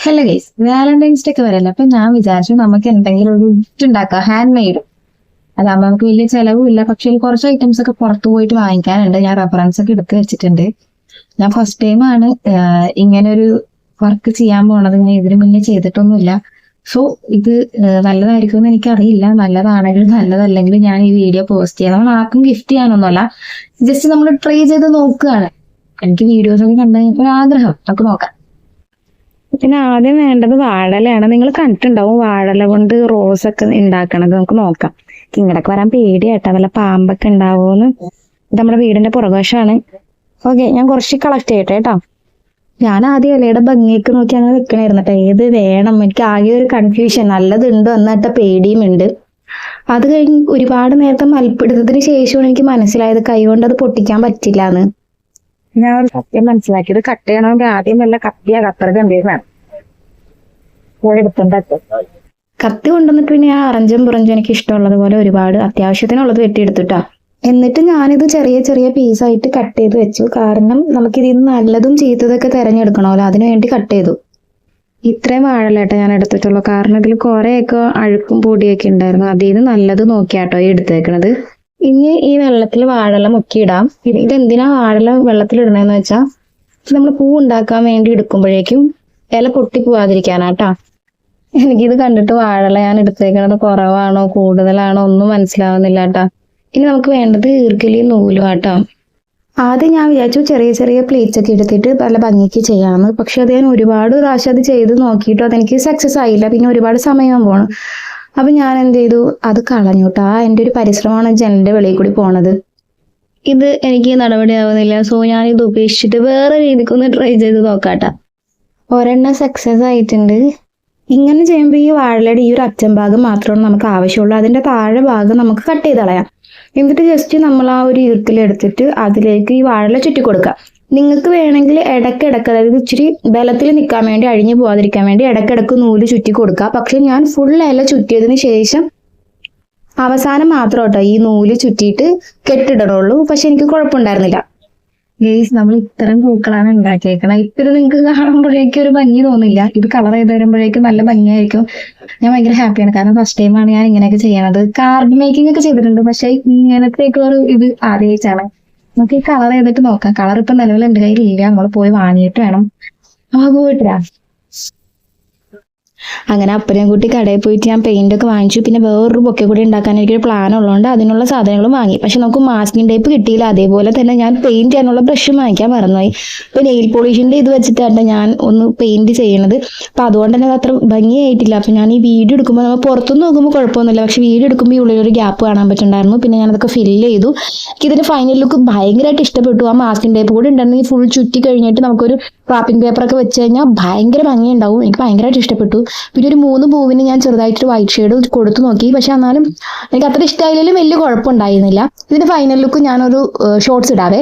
Hello guys, Valentine's day ഒക്കെ വരല്ലേ. അപ്പൊ ഞാൻ വിചാരിച്ചു നമുക്ക് എന്തെങ്കിലും ഒരു ഗിഫ്റ്റ് ഉണ്ടാക്കാം, ഹാൻഡ് മെയ്ഡ്. അതാകുമ്പോൾ നമുക്ക് വലിയ ചെലവും ഇല്ല. പക്ഷേ കുറച്ച് ഐറ്റംസ് ഒക്കെ പുറത്തു പോയിട്ട് വാങ്ങിക്കാനുണ്ട്. ഞാൻ റെഫറൻസ് ഒക്കെ എടുത്ത് വെച്ചിട്ടുണ്ട്. ഞാൻ ഫസ്റ്റ് ടൈം ആണ് ഇങ്ങനെ ഒരു വർക്ക് ചെയ്യാൻ പോണത്. ഞാൻ ഇതിനു മുന്നേ ചെയ്തിട്ടൊന്നുമില്ല. സോ ഇത് നല്ലതായിരിക്കും എന്ന് എനിക്കറിയില്ല. നല്ലതാണെങ്കിലും നല്ലതല്ലെങ്കിലും ഞാൻ ഈ വീഡിയോ പോസ്റ്റ് ചെയ്യാം. നമ്മൾ ആർക്കും ഗിഫ്റ്റ് ചെയ്യാനൊന്നുമല്ല, ജസ്റ്റ് നമ്മൾ ട്രൈ ചെയ്ത് നോക്കുകയാണ്. എനിക്ക് വീഡിയോസ് ഒക്കെ കണ്ടു കഴിഞ്ഞപ്പോൾ ആഗ്രഹം, നമുക്ക് നോക്കാം. പിന്നെ ആദ്യം വേണ്ടത് വാഴലയാണ്. നിങ്ങൾ കണ്ടിട്ടുണ്ടാവും വാഴല കൊണ്ട് റോസ് ഒക്കെ ഉണ്ടാക്കണത്. നമുക്ക് നോക്കാം. ഇങ്ങടൊക്കെ വരാൻ പേടിയാട്ടാ, വല്ല പാമ്പൊക്കെ ഉണ്ടാവുമെന്ന്. ഇത് നമ്മുടെ വീടിന്റെ പുറകുവശമാണ്. ഓക്കെ, ഞാൻ കുറച്ച് കളക്ട് ചെയ്യട്ടെ കേട്ടോ. ഞാൻ ആദ്യം ഇലയുടെ ഭംഗിയൊക്കെ നോക്കി അങ്ങനെ വെക്കണായിരുന്നു കേട്ടോ. ഏത് വേണം, എനിക്ക് ആകെ ഒരു കൺഫ്യൂഷൻ. നല്ലതുണ്ടോ എന്നിട്ട പേടിയും ഉണ്ട്. അത് കഴിഞ്ഞ് ഒരുപാട് നേരത്തെ മൽപ്പിടുത്തത്തിന് ശേഷമാണ് എനിക്ക് മനസ്സിലായത് കൈ കൊണ്ട് അത് പൊട്ടിക്കാൻ പറ്റില്ല എന്ന്. ഞാൻ ഒരു സത്യം മനസ്സിലാക്കിയത് കട്ട് ചെയ്യണമെങ്കിൽ ആദ്യം വല്ല കത്തിയാ കത്തറ എന്തെങ്കിലും കത്തി കൊണ്ടുവന്നിട്ട് പിന്നെ ആ അറഞ്ചും പുറഞ്ചും എനിക്ക് ഇഷ്ടമുള്ളത് പോലെ ഒരുപാട് അത്യാവശ്യത്തിനുള്ളത് വെട്ടിയെടുത്തിട്ടാ. എന്നിട്ട് ഞാനിത് ചെറിയ ചെറിയ പീസായിട്ട് കട്ട് ചെയ്ത് വെച്ചു. കാരണം നമുക്കിതിൽ നല്ലതും ചീത്തതൊക്കെ തിരഞ്ഞെടുക്കണമല്ലോ, അതിനു വേണ്ടി കട്ട് ചെയ്തു. ഇത്രയും വാഴലാട്ടോ ഞാൻ എടുത്തിട്ടുള്ളൂ. കാരണം ഇതിൽ കുറേയൊക്കെ അഴുക്കും പൊടിയൊക്കെ ഉണ്ടായിരുന്നു. അതിൽ നിന്ന് നല്ലത് നോക്കിയാട്ടോ ഈ എടുത്തേക്കണത്. ഇനി ഈ വെള്ളത്തിൽ വാഴല മുക്കിയിടാം. ഇതെന്തിനാ വാഴല വെള്ളത്തിൽ ഇടണേന്ന് വെച്ചാൽ നമ്മൾ പൂ ഉണ്ടാക്കാൻ വേണ്ടി എടുക്കുമ്പോഴേക്കും ഇല പൊട്ടി പോവാതിരിക്കാനാട്ടാ. എനിക്കിത് കണ്ടിട്ട് വാഴല ഞാൻ എടുത്തേക്കണത് കുറവാണോ കൂടുതലാണോ ഒന്നും മനസ്സിലാവുന്നില്ല കേട്ടാ. ഇനി നമുക്ക് വേണ്ടത് ഈർക്കിലിയും നൂലും ആട്ടോ. ആദ്യം ഞാൻ വിചാരിച്ചു ചെറിയ ചെറിയ പ്ലേറ്റ്സ് ഒക്കെ എടുത്തിട്ട് നല്ല ഭംഗിക്ക് ചെയ്യാമെന്ന്. പക്ഷെ അത് ഞാൻ ഒരുപാട് പ്രാവശ്യം അത് ചെയ്ത് നോക്കിയിട്ടും അതെനിക്ക് സക്സസ് ആയില്ല. പിന്നെ ഒരുപാട് സമയം പോകണം. അപ്പൊ ഞാൻ എന്ത് ചെയ്തു, അത് കളഞ്ഞുട്ടാ. എൻ്റെ ഒരു പരിശ്രമമാണ് ജനലിന്റെ വെളിയിൽ കൂടി പോണത്. ഇത് എനിക്ക് നടപടിയാവുന്നില്ല. സോ ഞാൻ ഇത് ഉപേക്ഷിച്ചിട്ട് വേറെ രീതിക്കൊന്ന് ട്രൈ ചെയ്ത് നോക്കാട്ടാ. ഒരെണ്ണം സക്സസ് ആയിട്ടുണ്ട്. ഇങ്ങനെ ചെയ്യുമ്പോൾ ഈ വാഴയുടെ ഈ ഒരു അറ്റം ഭാഗം മാത്രമാണ് നമുക്ക് ആവശ്യമുള്ളൂ. അതിന്റെ താഴെ ഭാഗം നമുക്ക് കട്ട് ചെയ്ത് കളയാം. എന്നിട്ട് ജസ്റ്റ് നമ്മൾ ആ ഒരു ഈർക്കിലെടുത്തിട്ട് അതിലേക്ക് ഈ വാഴല ചുറ്റി കൊടുക്കാം. നിങ്ങൾക്ക് വേണമെങ്കിൽ ഇടയ്ക്കിടക്ക്, അതായത് ഇച്ചിരി ബലത്തിൽ നിൽക്കാൻ വേണ്ടി, അഴിഞ്ഞു പോകാതിരിക്കാൻ വേണ്ടി ഇടയ്ക്കിടക്ക് നൂല് ചുറ്റി കൊടുക്കുക. പക്ഷെ ഞാൻ ഫുൾ ഇല ചുറ്റിയതിന് ശേഷം അവസാനം മാത്രം കേട്ടോ ഈ നൂല് ചുറ്റിയിട്ട് കെട്ടിടണുള്ളൂ. പക്ഷെ എനിക്ക് കുഴപ്പമുണ്ടായിരുന്നില്ല. ഗേസ്, നമ്മൾ ഇത്തരം പൂക്കളാണ് ഉണ്ടാക്കിയേക്കണം. ഇപ്പൊ നിങ്ങൾക്ക് കാണുമ്പോഴേക്കും ഒരു ഭംഗി തോന്നില്ല. ഇത് കളർ ചെയ്ത് വരുമ്പോഴേക്കും നല്ല ഭംഗിയായിരിക്കും. ഞാൻ ഭയങ്കര ഹാപ്പിയാണ്. കാരണം ഫസ്റ്റ് ടൈമാണ് ഞാൻ ഇങ്ങനെയൊക്കെ ചെയ്യണത്. കാർഡ് മേക്കിംഗ് ഒക്കെ ചെയ്തിട്ടുണ്ട്, പക്ഷെ ഇങ്ങനത്തേക്കുള്ള ഒരു ഇത് ആദ്യമായിട്ടാണ്. നമുക്ക് ഈ കളർ ചെയ്തിട്ട് നോക്കാം. കളർ ഇപ്പൊ നിലവിൽ എന്റെ കയ്യിലില്ല. നമ്മൾ പോയി വാങ്ങിയിട്ട് വേണം. പോയിട്ടില്ല. അങ്ങനെ അപ്പനെയും കൂട്ടി കടയിൽ പോയിട്ട് ഞാൻ പെയിന്റ് ഒക്കെ വാങ്ങിച്ചു. പിന്നെ വേറൊരു ബൊക്കെ കൂടി ഉണ്ടാക്കാൻ എനിക്കൊരു പ്ലാൻ ഉള്ളതുകൊണ്ട് അതിനുള്ള സാധനങ്ങളും വാങ്ങി. പക്ഷെ നമുക്ക് മാസ്കിംഗ് ടേപ്പ് കിട്ടിയില്ല. അതേപോലെ തന്നെ ഞാൻ പെയിന്റ് ചെയ്യാനുള്ള ബ്രഷും വാങ്ങിക്കാൻ മറന്നുപോയി. ഇപ്പൊ നെയിൽ പോളിഷിന്റെ ഇത് വെച്ചിട്ടാണ് ഞാൻ ഒന്ന് പെയിന്റ് ചെയ്യണത്. അപ്പൊ അതുകൊണ്ട് തന്നെ അത്ര ഭംഗിയായിട്ടില്ല. അപ്പൊ ഞാൻ ഈ വീഡിയോ എടുക്കുമ്പോൾ നമ്മൾ പുറത്തുനിന്ന് നോക്കുമ്പോൾ കുഴപ്പമൊന്നുമില്ല. പക്ഷെ വീഡിയോ എടുക്കുമ്പോൾ ഈ ഉള്ളിലൊരു ഗ്യാപ്പ് കാണാൻ പറ്റുന്നുണ്ടായിരുന്നു. പിന്നെ ഞാനതൊക്കെ ഫില്ല് ചെയ്തു. ഇതിന്റെ ഫൈനൽ ലുക്ക് ഭയങ്കരമായിട്ട് ഇഷ്ടപ്പെട്ടു. ആ മാസ്കിംഗ് ടേപ്പ് കൂടി ഉണ്ടെങ്കിൽ ഫുൾ ചുറ്റി കഴിഞ്ഞിട്ട് നമുക്കൊരു റാപ്പിംഗ് പേപ്പറൊക്കെ വെച്ച് കഴിഞ്ഞാൽ ഭയങ്കര ഭംഗിയുണ്ടാവും. എനിക്ക് ഭയങ്കരമായിട്ട് ഇഷ്ടപ്പെട്ടു. പിന്നെ ഒരു 3 പൂവിന് ഞാൻ ചെറുതായിട്ട് വൈറ്റ് ഷെയ്ഡ് കൊടുത്തു നോക്കി. പക്ഷെ എന്നാലും എനിക്ക് അത്ര ഇഷ്ടമായില്ലെങ്കിലും വലിയ കുഴപ്പമുണ്ടായിരുന്നില്ല. ഇതിന്റെ ഫൈനൽ ലുക്ക് ഞാനൊരു ഷോർട്സ് ഇടാവേ.